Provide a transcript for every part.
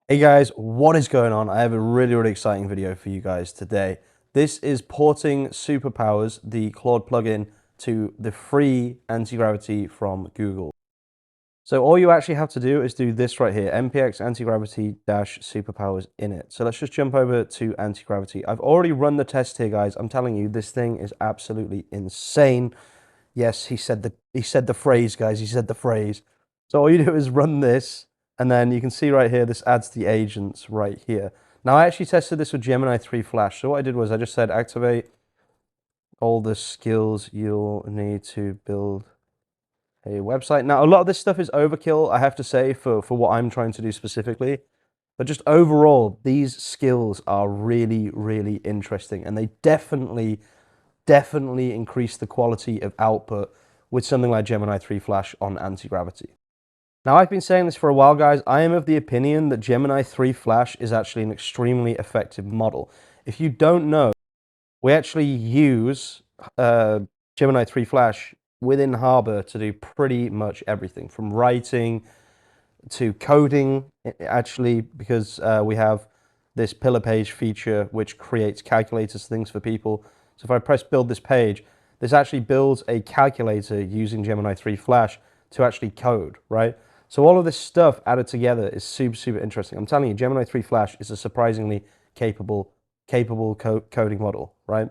Hey guys, what is going on? I have a really exciting video for you guys today. This is porting Superpowers, the Claude plugin, to the free anti-gravity from Google. So all you actually have to do is do this right here, npx antigravity-superpowers init. So let's just jump over to anti-gravity. I've already run the test here, guys. I'm telling you, this thing is absolutely insane. Yes, he said the phrase, guys. He said the phrase. So all you do is run this, and then you can see right here, this adds the agents right here. Now, I actually tested this with Gemini 3 Flash. So what I did was I just said activate all the skills you'll need to build a website. Now, a lot of this stuff is overkill, I have to say, for what I'm trying to do specifically. But just overall, these skills are really interesting, and they definitely increase the quality of output with something like Gemini 3 Flash on anti-gravity. Now, I've been saying this for a while, guys. I am of the opinion that Gemini 3 Flash is actually an extremely effective model. If you don't know, we actually use Gemini 3 Flash within Harbor to do pretty much everything, from writing to coding, actually, because we have this pillar page feature which creates calculators things for people. So if I press build this page, this actually builds a calculator using Gemini 3 Flash to actually code, right? So all of this stuff added together is super interesting. I'm telling you, Gemini 3 Flash is a surprisingly capable coding model, right?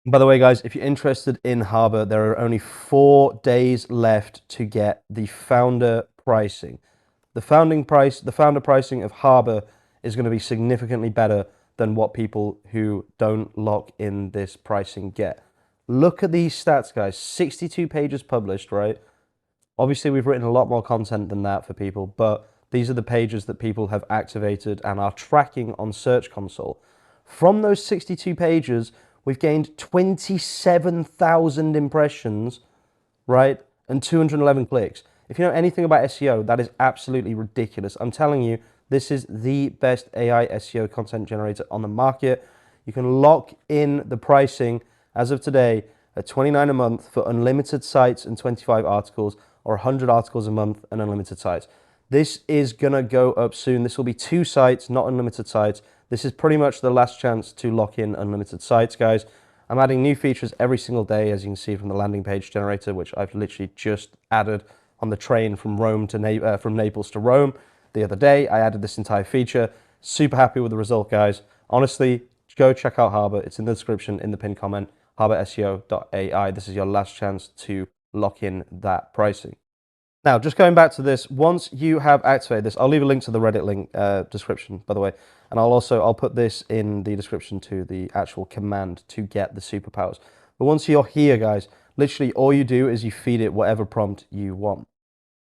By the way, guys, if you're interested in Harbor, there are only 4 days left to get the founder pricing. The founder pricing of Harbor is going to be significantly better than what people who don't lock in this pricing get. Look at these stats, guys. 62 pages published, right? Obviously, we've written a lot more content than that for people, but these are the pages that people have activated and are tracking on Search Console. From those 62 pages, we've gained 27,000 impressions, right? And 211 clicks. If you know anything about SEO, that is absolutely ridiculous. I'm telling you, this is the best AI SEO content generator on the market. You can lock in the pricing as of today at $29 a month for unlimited sites and 25 articles, or 100 articles a month and unlimited sites. This is gonna go up soon. This will be 2 sites, not unlimited sites. This is pretty much the last chance to lock in unlimited sites, guys. I'm adding new features every single day, as you can see from the landing page generator, which I've literally just added on the train from from Naples to Rome the other day. I added this entire feature. Super happy with the result, guys. Honestly, go check out Harbor. It's in the description, in the pinned comment, HarborSEO.ai. This is your last chance to lock in that pricing. Now, just going back to this, once you have activated this, I'll leave a link to the Reddit link description, by the way, and I'll put this in the description to the actual command to get the superpowers. But once you're here, guys, literally all you do is you feed it whatever prompt you want.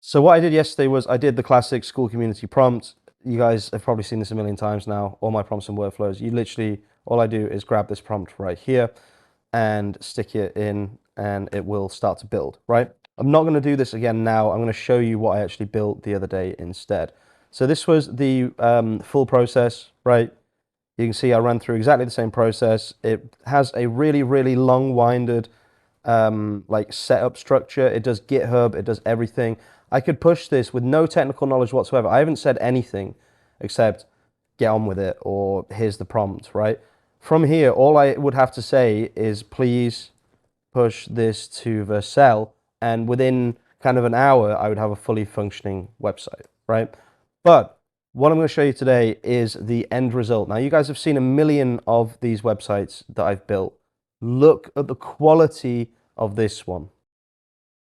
So what I did yesterday was I did the classic school community prompt. You guys have probably seen this a million times now, all my prompts and workflows. You literally, all I do is grab this prompt right here and stick it in, and it will start to build, right? I'm not going to do this again now. I'm going to show you what I actually built the other day instead. So this was the full process, right? You can see I ran through exactly the same process. It has a really long-winded like setup structure. It does GitHub, it does everything. I could push this with no technical knowledge whatsoever. I haven't said anything except get on with it, or here's the prompt, right? From here, all I would have to say is please push this to Vercel, and within kind of an hour, I would have a fully functioning website, right? But what I'm going to show you today is the end result. Now, you guys have seen a million of these websites that I've built. Look at the quality of this one.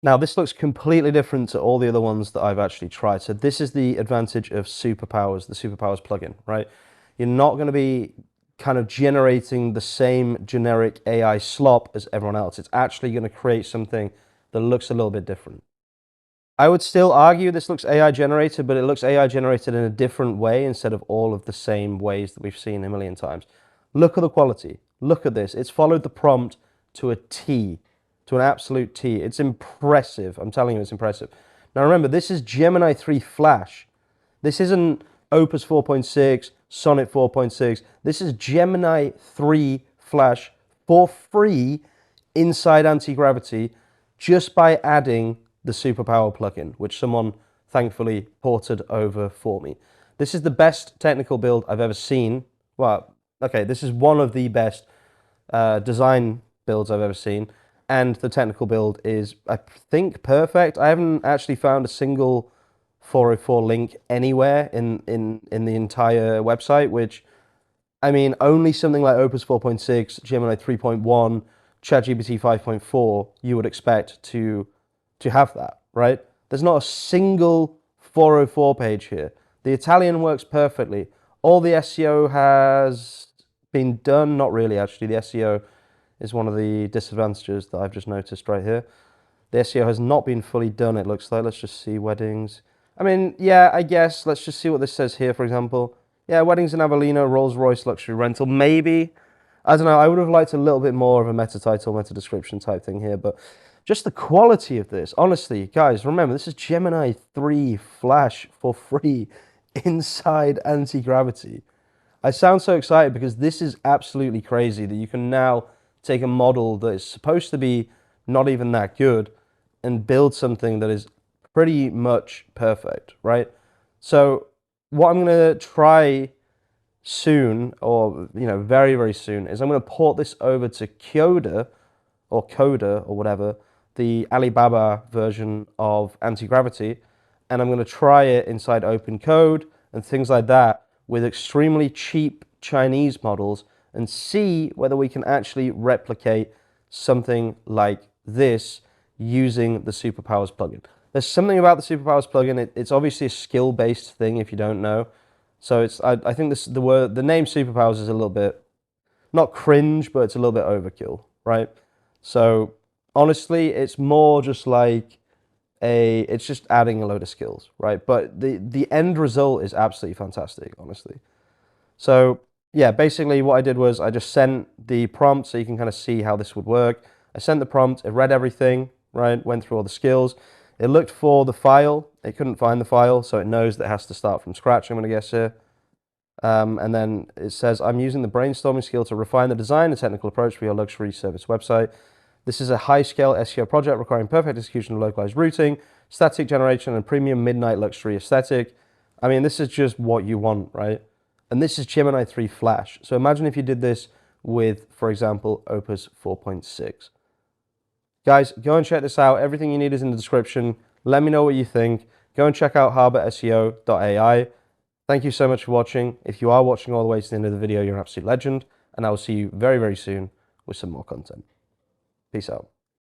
Now, this looks completely different to all the other ones that I've actually tried. So this is the advantage of Superpowers, the Superpowers plugin, right? You're not going to be kind of generating the same generic AI slop as everyone else. It's actually going to create something that looks a little bit different. I would still argue this looks AI generated, but it looks AI generated in a different way instead of all of the same ways that we've seen a million times. Look at the quality. Look at this. It's followed the prompt to a T, to an absolute T. It's impressive. I'm telling you, it's impressive. Now remember, this is Gemini 3 Flash. This isn't Opus 4.6, Sonnet 4.6. This is Gemini 3 Flash for free inside anti-gravity, just by adding the Superpower plugin, which someone thankfully ported over for me. This is the best technical build I've ever seen. Well, okay, this is one of the best design builds I've ever seen. And the technical build is, I think, perfect. I haven't actually found a single 404 link anywhere in the entire website, which, I mean, only something like Opus 4.6, Gemini 3.1, ChatGPT 5.4, you would expect to have that, right? There's not a single 404 page here. The Italian works perfectly. All the SEO has been done. Not really, actually. The SEO is one of the disadvantages that I've just noticed right here. The SEO has not been fully done, it looks like. Let's just see weddings. I mean, yeah, I guess. Let's just see what this says here, for example. Yeah, weddings in Avellino, Rolls-Royce luxury rental. Maybe. I don't know. I would have liked a little bit more of a meta title, meta description type thing here, but just the quality of this. Honestly, guys, remember, this is Gemini 3 Flash for free inside anti-gravity. I sound so excited because this is absolutely crazy that you can now take a model that is supposed to be not even that good and build something that is pretty much perfect, right? So what I'm going to try soon, or very, very soon, is I'm going to port this over to Coda or whatever, the Alibaba version of anti-gravity, and I'm going to try it inside open code and things like that with extremely cheap Chinese models and see whether we can actually replicate something like this using the Superpowers plugin. There's something about the Superpowers plugin. It's obviously a skill-based thing if you don't know. So I think the name Superpowers is a little bit, not cringe, but it's a little bit overkill, right? So honestly, it's more just like it's just adding a load of skills, right? But the end result is absolutely fantastic, honestly. So yeah, basically what I did was I just sent the prompt so you can kind of see how this would work. I sent the prompt, it read everything, right? Went through all the skills. It looked for the file. It couldn't find the file, so it knows that it has to start from scratch, I'm going to guess here. And then it says, I'm using the brainstorming skill to refine the design and technical approach for your luxury service website. This is a high-scale SEO project requiring perfect execution of localized routing, static generation, and premium midnight luxury aesthetic. I mean, this is just what you want, right? And this is Gemini 3 Flash. So imagine if you did this with, for example, Opus 4.6. Guys, go and check this out. Everything you need is in the description. Let me know what you think. Go and check out HarborSEO.ai. Thank you so much for watching. If you are watching all the way to the end of the video, you're an absolute legend. And I will see you very, very soon with some more content. Peace out.